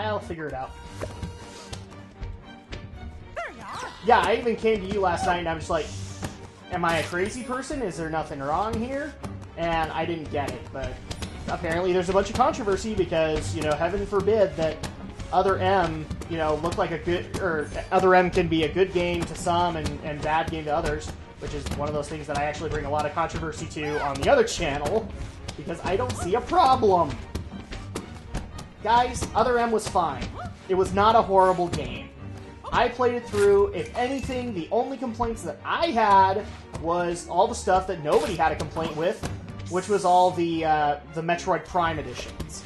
I'll figure it out. There you are. Yeah, I even came to you last night and I'm just like, am I a crazy person? Is there nothing wrong here? And I didn't get it, but apparently there's a bunch of controversy because, you know, heaven forbid that Other M, you know, look like a good, or Other M can be a good game to some and bad game to others, which is one of those things that I actually bring a lot of controversy to on the other channel, because I don't see a problem. Guys, Other M was fine. It was not a horrible game. I played it through. If anything, the only complaints that I had was all the stuff that nobody had a complaint with, which was all the Metroid Prime editions,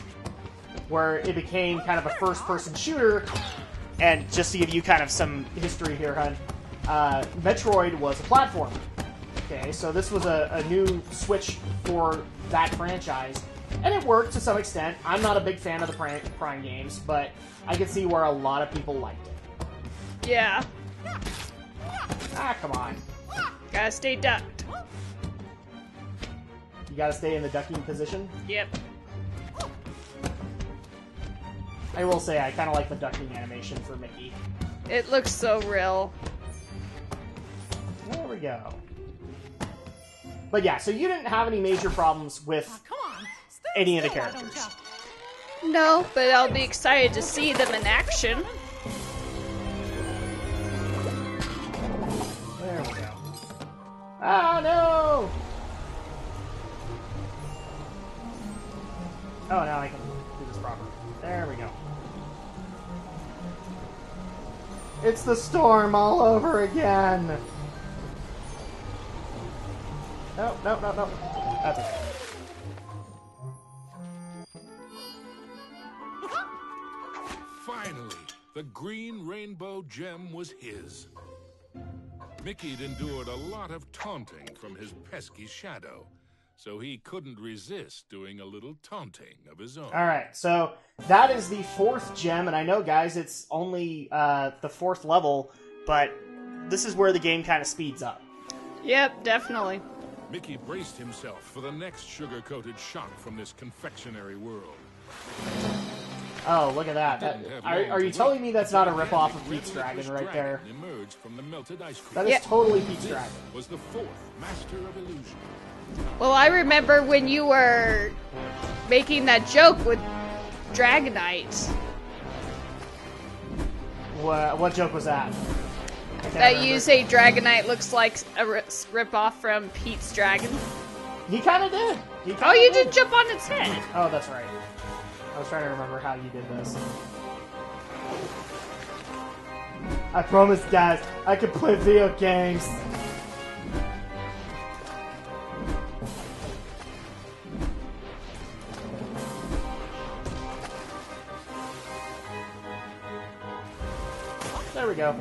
where it became kind of a first-person shooter. And just to give you kind of some history here, hun, Metroid was a platformer. Okay, so this was a new switch for that franchise, and it worked to some extent. I'm not a big fan of the Prime games, but I can see where a lot of people liked it. Yeah. Ah, come on. Gotta stay ducked. You gotta stay in the ducking position. Yep. I will say I kind of like the ducking animation for Mickey. It looks so real. There we go. But yeah, so you didn't have any major problems with Come on. Stay any of the still, why don't characters. ya? No, but I'll be excited to see them in action. There we go. Ah, no! Oh, now I can do this proper. There we go. It's the storm all over again! No, no, no, no. That's okay. Finally, the green rainbow gem was his. Mickey'd endured a lot of taunting from his pesky shadow, so he couldn't resist doing a little taunting of his own. Alright, so that is the 4th gem, and I know, guys, it's only the 4th level, but this is where the game kind of speeds up. Yep, definitely. Mickey braced himself for the next sugar-coated shock from this confectionery world. Oh, look at that. Are you telling me that's not a ripoff of Pete's Dragon right there? Emerged from the melted ice cream. That is totally Pete's Dragon. Was the 4th master of illusion. Well, I remember when you were making that joke with Dragonite. What joke was that? That you say Dragonite looks like a ripoff from Pete's Dragon. He kind of did. Oh, you did jump on its head. Oh, that's right. I was trying to remember how you did this. I promise, guys, I can play video games. There we go.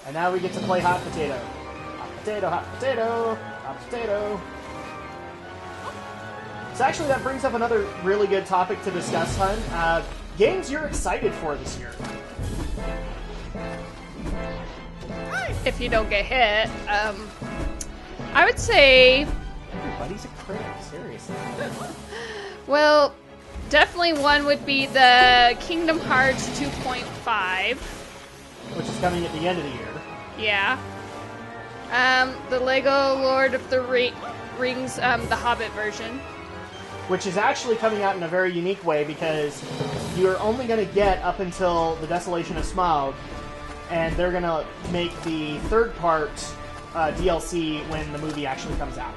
And now we get to play hot potato. Hot potato, hot potato, hot potato. So actually that brings up another really good topic to discuss, hun. Games you're excited for this year. If you don't get hit, I would say... Everybody's a critic, seriously. Well, definitely one would be the Kingdom Hearts 2.5. Which is coming at the end of the year. Yeah. The Lego Lord of the Rings, the Hobbit version. Which is actually coming out in a very unique way because you're only going to get up until the Desolation of Smaug, and they're going to make the 3rd part DLC when the movie actually comes out.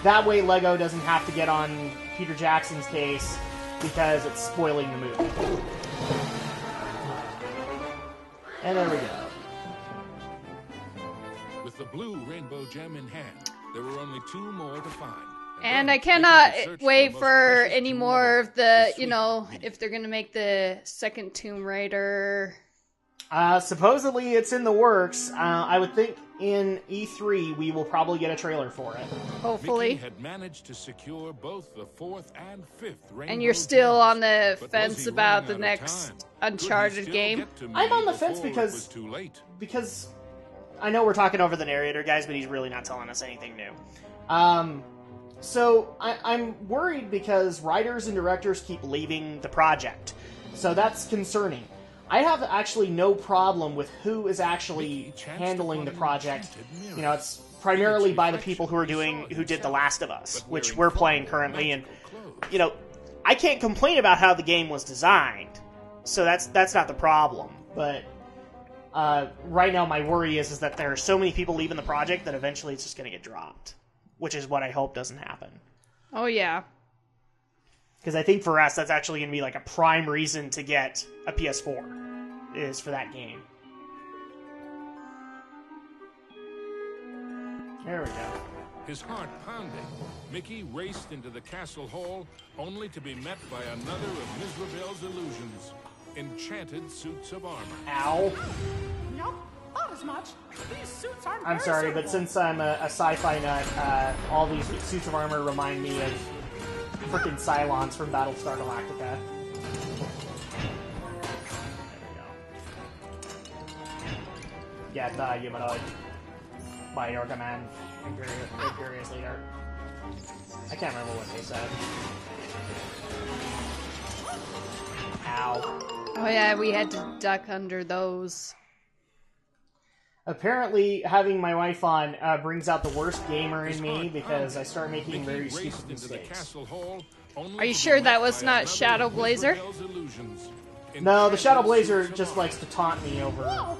That way LEGO doesn't have to get on Peter Jackson's case because it's spoiling the movie. And there we go. With the blue rainbow gem in hand, there were only 2 more to find. And I cannot wait for any more of the, you know, if they're going to make the second Tomb Raider. Supposedly it's in the works. I would think in E3 we will probably get a trailer for it. Hopefully. Mickey had managed to secure both the 4th and 5th rainbow And you're still gems. on the But fence was he about running the out of next time? Could he Uncharted still game. get to I'm me on the fence before it because- was too late? Because I know we're talking over the narrator, guys, but he's really not telling us anything new. So I'm worried because writers and directors keep leaving the project. So that's concerning. I have actually no problem with who is actually handling the project. You know, it's primarily by the people who did The Last of Us, which we're playing currently, and you know, I can't complain about how the game was designed. So that's not the problem. But right now my worry is that there are so many people leaving the project that eventually it's just going to get dropped, which is what I hope doesn't happen. Oh, yeah. Because I think for us, that's actually going to be like a prime reason to get a PS4, is for that game. There we go. His heart pounding, Mickey raced into the castle hall, only to be met by another of Mizrabel's illusions. Enchanted suits of armor. Ow. Nope, not as much. These suits aren't I'm very sorry, but suitable. since I'm a sci-fi nut, all these suits of armor remind me of frickin' Cylons from Battlestar Galactica. There we go. Get the humanoid by your command, Imperious Leader. I can't remember what they said. Ow. Oh, yeah, we had to duck under those. Apparently, having my wife on brings out the worst gamer in me because I start making very stupid mistakes. Are you sure that was not Shadow Blazer? No, the Shadow Blazer just likes to taunt me over Whoa.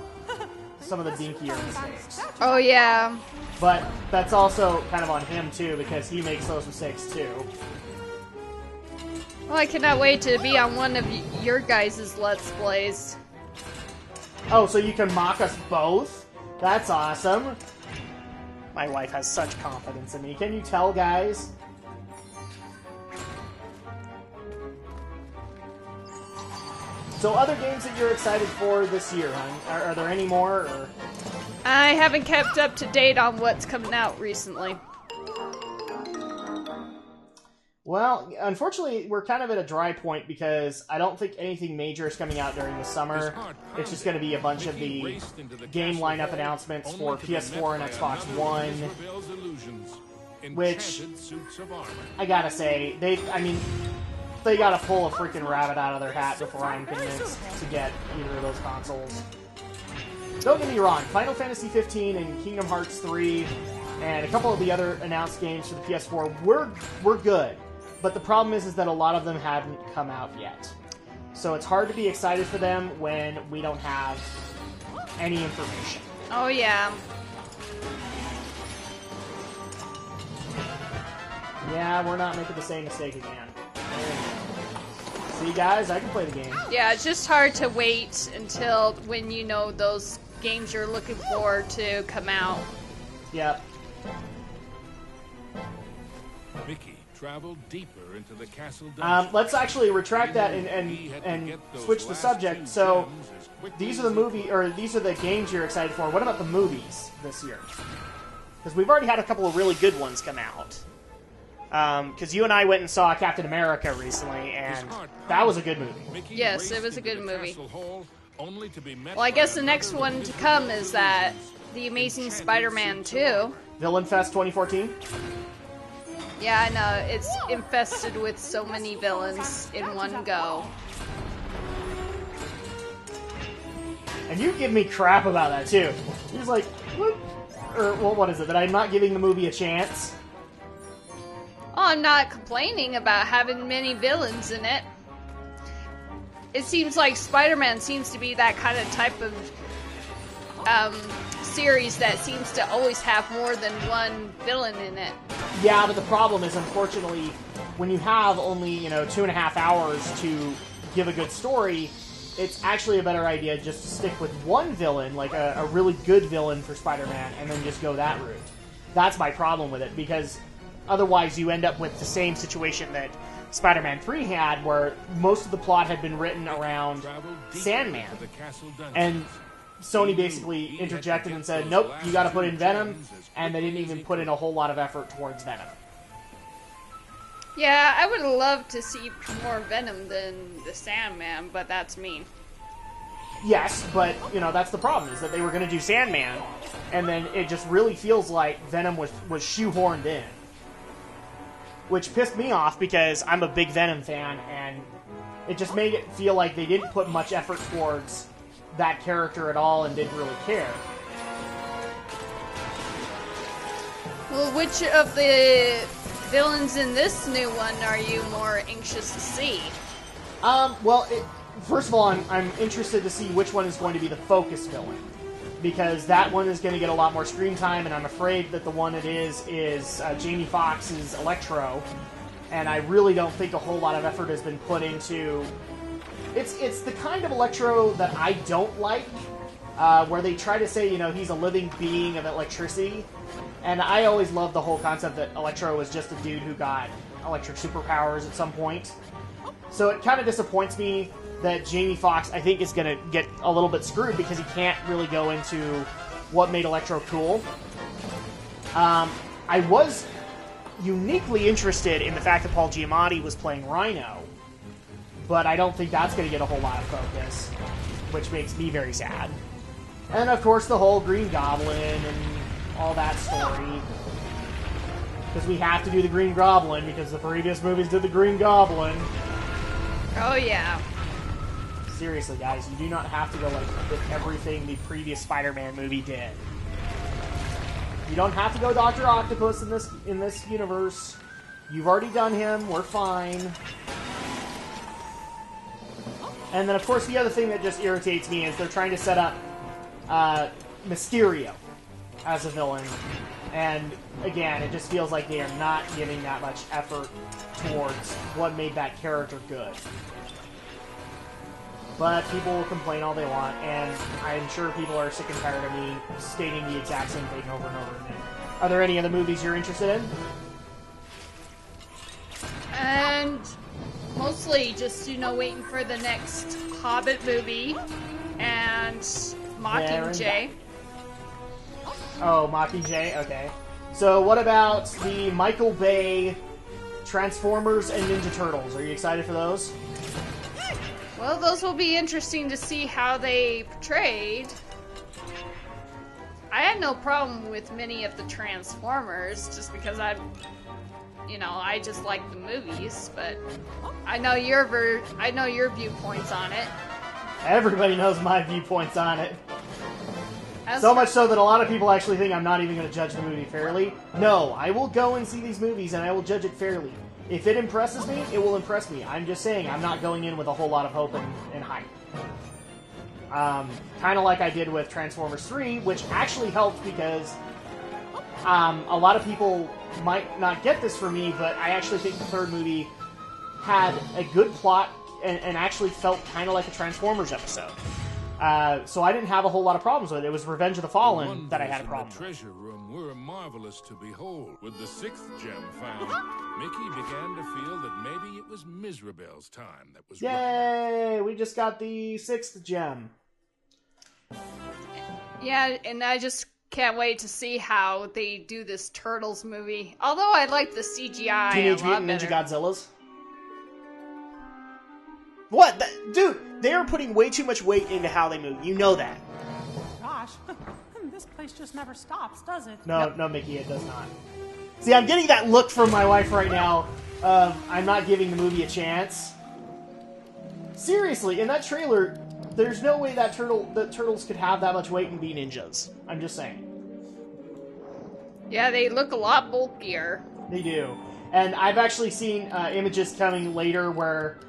some of the dinkier mistakes. Oh, yeah. But that's also kind of on him, too, because he makes those mistakes, too. Well, I cannot wait to be on one of your guys' Let's Plays. Oh, so you can mock us both? That's awesome. My wife has such confidence in me. Can you tell, guys? So other games that you're excited for this year, hon? Are there any more? Or? I haven't kept up to date on what's coming out recently. Well, unfortunately, we're kind of at a dry point because I don't think anything major is coming out during the summer. It's just going to be a bunch of the game lineup announcements for PS4 and Xbox One, which, I gotta say, they gotta pull a freaking rabbit out of their hat before I'm convinced to get either of those consoles. Don't get me wrong, Final Fantasy 15 and Kingdom Hearts 3 and a couple of the other announced games for the PS4 were good. But the problem is that a lot of them haven't come out yet. So it's hard to be excited for them when we don't have any information. Oh, yeah. Yeah, we're not making the same mistake again. See, guys, I can play the game. Yeah, it's just hard to wait until when you know those games you're looking for to come out. Yep. Mickey traveled deeper into the castle Let's actually retract that and switch the subject. So these are the games you're excited for. What about the movies this year? Because we've already had a couple of really good ones come out. Because you and I went and saw Captain America recently, and that was a good movie. Yes, it was a good movie. Well, I guess the next one to come is that The Amazing Spider-Man 2. Villain Fest 2014. Yeah, I know. It's infested with so many villains in one go. And you give me crap about that, too. He's like, what? Or, well, what is it? That I'm not giving the movie a chance? Oh, I'm not complaining about having many villains in it. It seems like Spider-Man seems to be that kind of type of series that seems to always have more than one villain in it. Yeah, but the problem is, unfortunately, when you have only, 2.5 hours to give a good story, it's actually a better idea just to stick with one villain, like a really good villain for Spider-Man, and then just go that route. That's my problem with it, because otherwise you end up with the same situation that Spider-Man 3 had, where most of the plot had been written around Sandman. And Sony basically interjected and said, nope, you gotta put in Venom, and they didn't even put in a whole lot of effort towards Venom. Yeah, I would love to see more Venom than the Sandman, but that's me. Yes, but, that's the problem, is that they were gonna do Sandman, and then it just really feels like Venom was shoehorned in. which pissed me off because I'm a big Venom fan, and it just made it feel like they didn't put much effort towards that character at all and didn't really care. Well, which of the villains in this new one are you more anxious to see? First of all, I'm interested to see which one is going to be the focus villain, because that one is going to get a lot more screen time, and I'm afraid that the one it is Jamie Foxx's Electro, and I really don't think a whole lot of effort has been put into... It's the kind of Electro that I don't like, where they try to say, he's a living being of electricity, and I always loved the whole concept that Electro was just a dude who got electric superpowers at some point. So it kind of disappoints me that Jamie Foxx, I think, is going to get a little bit screwed because he can't really go into what made Electro cool. I was uniquely interested in the fact that Paul Giamatti was playing Rhino, but I don't think that's going to get a whole lot of focus, which makes me very sad. And, of course, the whole Green Goblin and all that story. Because we have to do the Green Goblin, because the previous movies did the Green Goblin. Oh, yeah. Seriously, guys, you do not have to go with everything the previous Spider-Man movie did. You don't have to go Dr. Octopus in this universe. You've already done him. We're fine. And then, of course, the other thing that just irritates me is they're trying to set up Mysterio as a villain. And, again, it just feels like they are not giving that much effort towards what made that character good. But people will complain all they want, and I'm sure people are sick and tired of me stating the exact same thing over and over again. Are there any other movies you're interested in? And mostly just, waiting for the next Hobbit movie and Mockingjay. Oh, Mockingjay? Okay. So what about the Michael Bay Transformers and Ninja Turtles? Are you excited for those? Well, those will be interesting to see how they portrayed. I had no problem with many of the Transformers, just because I just like the movies, but I know your viewpoints on it. Everybody knows my viewpoints on it. As so much so that a lot of people actually think I'm not even going to judge the movie fairly. No, I will go and see these movies and I will judge it fairly. If it impresses me, it will impress me. I'm just saying, I'm not going in with a whole lot of hope and hype. Kind of like I did with Transformers 3, which actually helped because a lot of people might not get this from me, but I actually think the third movie had a good plot and actually felt kind of like a Transformers episode. So I didn't have a whole lot of problems with it. It was Revenge of the Fallen that I had a problem with. The treasure room were marvelous to behold. With the sixth gem found, Mickey began to feel that maybe it was Mizrabel's time that was Yay! We just got the sixth gem. Yeah, and I just can't wait to see how they do this Turtles movie. Although I like the CGI Teenage a lot Mutant better. Ninja Godzillas? What? Dude, they are putting way too much weight into how they move. You know that. Gosh, this place just never stops, does it? No, Mickey, it does not. See, I'm getting that look from my wife right now. I'm not giving the movie a chance. Seriously, in that trailer, there's no way that turtles could have that much weight and be ninjas. I'm just saying. Yeah, they look a lot bulkier. They do. And I've actually seen images coming later where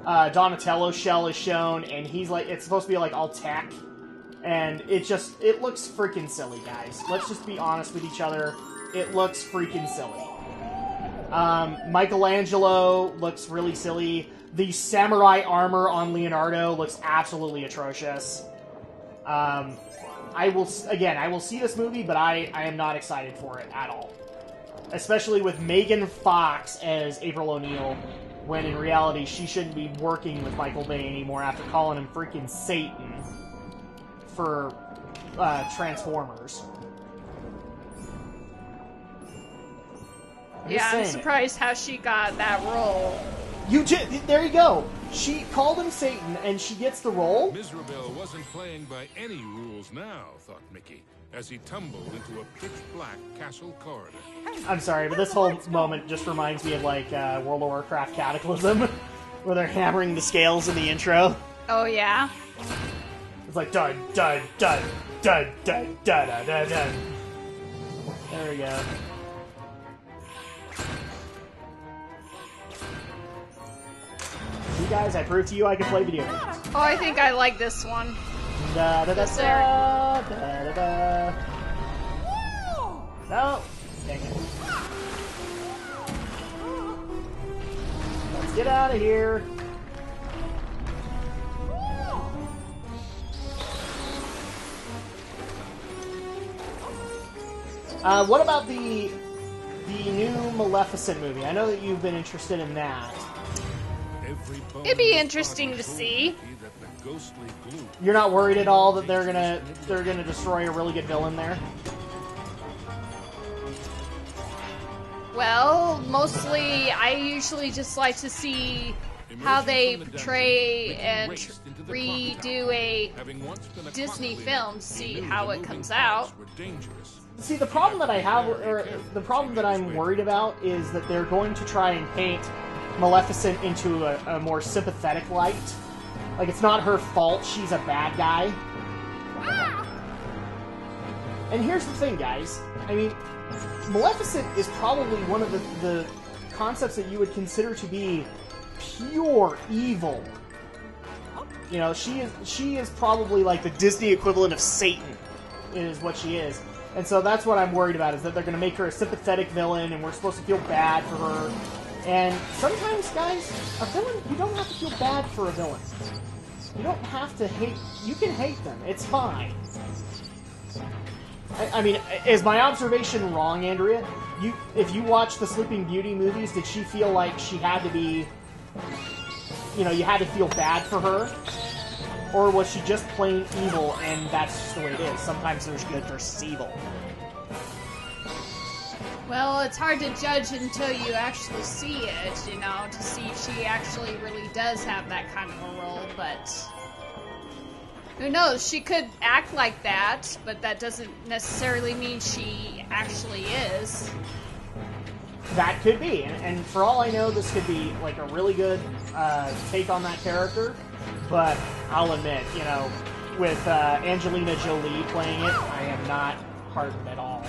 Donatello's shell is shown, and he's like, it's supposed to be like all tech. And it looks freaking silly, guys. Let's just be honest with each other. It looks freaking silly. Michelangelo looks really silly. The samurai armor on Leonardo looks absolutely atrocious. I will see this movie, but I am not excited for it at all. Especially with Megan Fox as April O'Neil, when in reality she shouldn't be working with Michael Bay anymore after calling him freaking Satan for Transformers. I'm surprised how she got that role. There you go. She called him Satan, and she gets the role. Mizrabel wasn't playing by any rules now, thought Mickey. as he tumbled into a pitch-black castle corridor. I'm sorry, but this whole moment just reminds me of, like, World of Warcraft Cataclysm, where they're hammering the scales in the intro. Oh, yeah? It's like, dun, dun, dun, dun, dun, dun, dun, dun, dun. There we go. See, guys, I proved to you I can play video games. Oh, I think I like this one. Da da da Yes, sir. da da da da. No! Dang it. Let's get out of here. What about the new Maleficent movie? I know that you've been interested in that. It'd be interesting to see. You're not worried at all that they're gonna destroy a really good villain there? Well, mostly I usually just like to see how they portray and redo a Disney film, see how it comes out. See, the problem that I have, or the problem that I'm worried about, is that they're going to try and paint Maleficent into a more sympathetic light. Like, it's not her fault, she's a bad guy. And here's the thing, guys. I mean, Maleficent is probably one of the concepts that you would consider to be pure evil. You know, she is probably like the Disney equivalent of Satan, is what she is. And so that's what I'm worried about, is that they're going to make her a sympathetic villain, and we're supposed to feel bad for her. And sometimes, guys, a villain, you don't have to feel bad for a villain. You don't have to hate... You can hate them. It's fine. I mean, is my observation wrong, Andrea? If you watch the Sleeping Beauty movies, did she feel like she had to be... You know, you had to feel bad for her? Or was she just plain evil, and that's just the way it is? Sometimes there's good versus evil. Well, it's hard to judge until you actually see it, you know, to see if she actually really does have that kind of a role, but... Who knows? She could act like that, but that doesn't necessarily mean she actually is. That could be, and for all I know, this could be like a really good take on that character, but I'll admit, you know, with Angelina Jolie playing it, I am not heartened at all.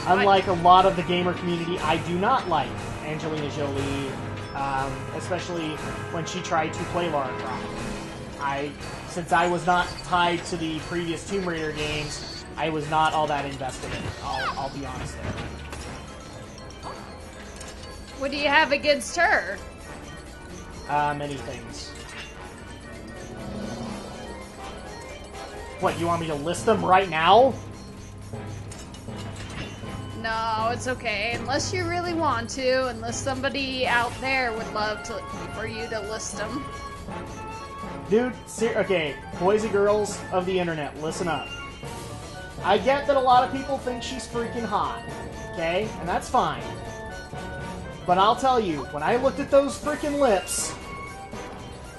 Unlike a lot of the gamer community, I do not like Angelina Jolie, especially when she tried to play Lara Croft. Since I was not tied to the previous Tomb Raider games, I was not all that invested in it. I'll be honest there. What do you have against her? Many things. What, you want me to list them right now? No, it's okay. Unless you really want to, unless somebody out there would love for you to list them. Dude, okay, boys and girls of the internet, listen up. I get that a lot of people think she's freaking hot, okay? And that's fine. But I'll tell you, when I looked at those freaking lips,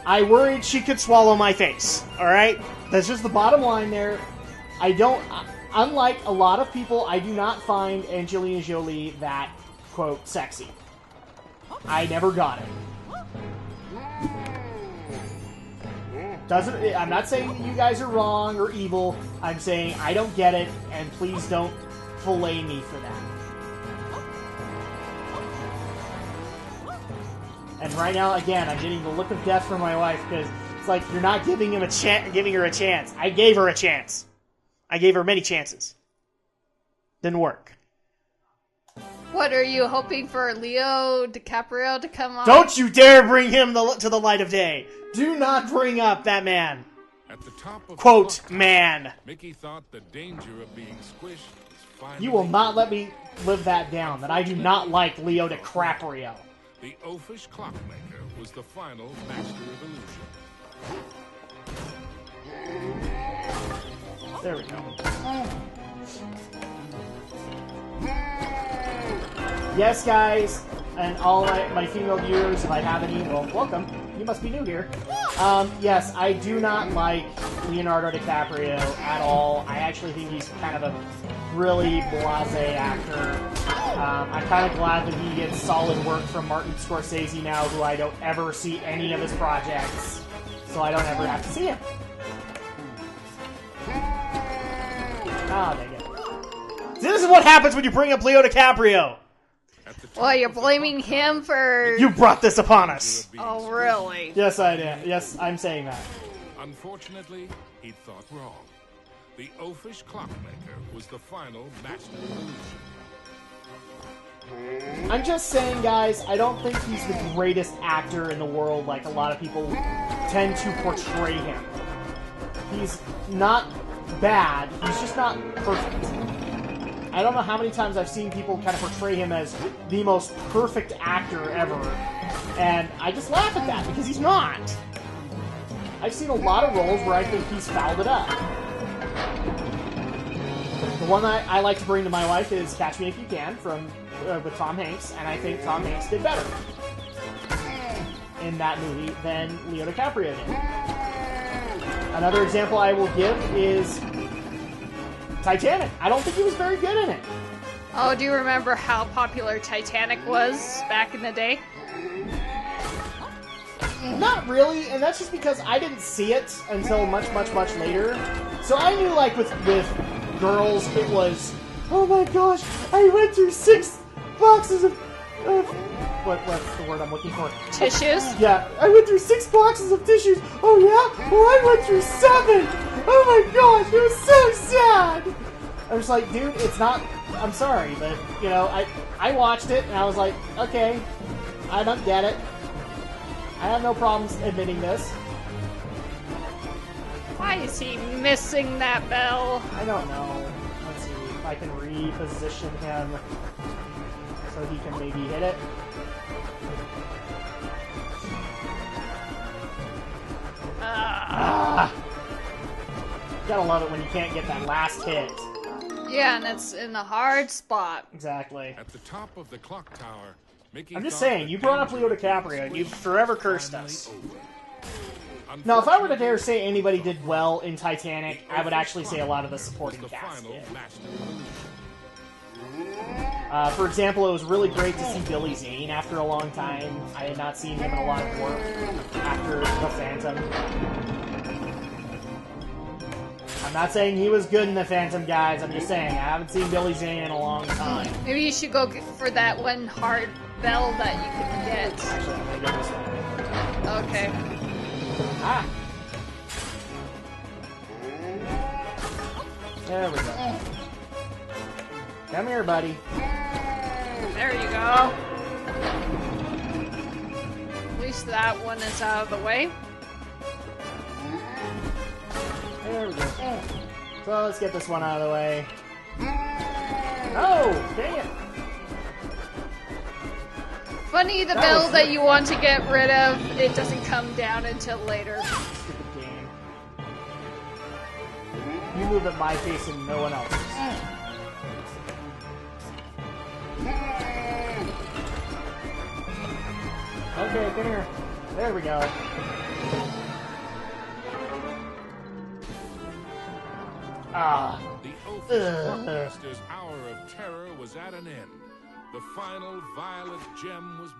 I worried she could swallow my face, alright? That's just the bottom line there. Unlike a lot of people, I do not find Angelina Jolie that, quote, sexy. I never got it. I'm not saying that you guys are wrong or evil. I'm saying I don't get it, and please don't fillet me for that. And right now, again, I'm getting the look of death from my wife, because it's like, you're not giving her a chance. I gave her a chance. I gave her many chances. Didn't work. What, are you hoping for Leo DiCaprio to come on? Don't you dare bring him to the light of day. Do not bring up that man. At the top of Quote, the man. Mickey thought the danger of being squished was finally... You will not let me live that down, that I do not like Leo DiCaprio. The oafish clockmaker was the final master of illusion. There we go. Yes, guys, and all my female viewers, if I have any, well, welcome. You must be new here. Yes, I do not like Leonardo DiCaprio at all. I actually think he's kind of a really blasé actor. I'm kind of glad that he gets solid work from Martin Scorsese now, who I don't ever see any of his projects, so I don't ever have to see him. Oh, dang it. See, this is what happens when you bring up Leo DiCaprio! Well, you're blaming him for... You brought this upon us! Oh, really? Yes, I did. Yes, I'm saying that. Unfortunately, he'd thought wrong. The oafish clockmaker was the final master illusion. I'm just saying, guys, I don't think he's the greatest actor in the world like a lot of people tend to portray him. He's not bad, he's just not perfect. I don't know how many times I've seen people kind of portray him as the most perfect actor ever, and I just laugh at that, because he's not. I've seen a lot of roles where I think he's fouled it up. The one that I like to bring to my wife is Catch Me If You Can with Tom Hanks, and I think Tom Hanks did better in that movie than Leo DiCaprio did. Another example I will give is Titanic. I don't think he was very good in it. Oh, do you remember how popular Titanic was back in the day? Not really, and that's just because I didn't see it until much, much, much later. So I knew, like, with girls, it was, oh my gosh, I went through 6 boxes of what's the word I'm looking for? Tissues? Yeah, I went through 6 boxes of tissues. Oh yeah? Well, I went through 7. Oh my gosh, it was so sad. I was like, dude, it's not. I'm sorry, but you know, I watched it and I was like, okay, I don't get it. I have no problems admitting this. Why is he missing that bell? I don't know. Let's see if I can reposition him so he can maybe hit it. Gotta love it when you can't get that last hit. Yeah, and it's in a hard spot. Exactly. At the top of the clock tower, Mickey I'm just thought saying, that you brought up Leo danger DiCaprio, and you've forever cursed finally us. over. Now, if I were to dare say anybody did well in Titanic, I would actually say a lot of the supporting The cast final did. master illusion. For example, it was really great to see Billy Zane after a long time. I had not seen him in a lot of work after The Phantom. I'm not saying he was good in The Phantom, guys. I'm just saying, I haven't seen Billy Zane in a long time. Maybe you should go for that one hard bell that you can get. Actually, I'm gonna go this way. Okay. Ah! There we go. Come here, buddy. There you go. At least that one is out of the way. There we go. So let's get this one out of the way. Oh, dang it. Funny, the That bell was that it. you want to get rid of, it doesn't come down until later. Stupid game. You move at my pace and no one else's. Okay, come here. There we go. Ah. The oafish clockmaster's hour of terror was at an end. The final violet gem was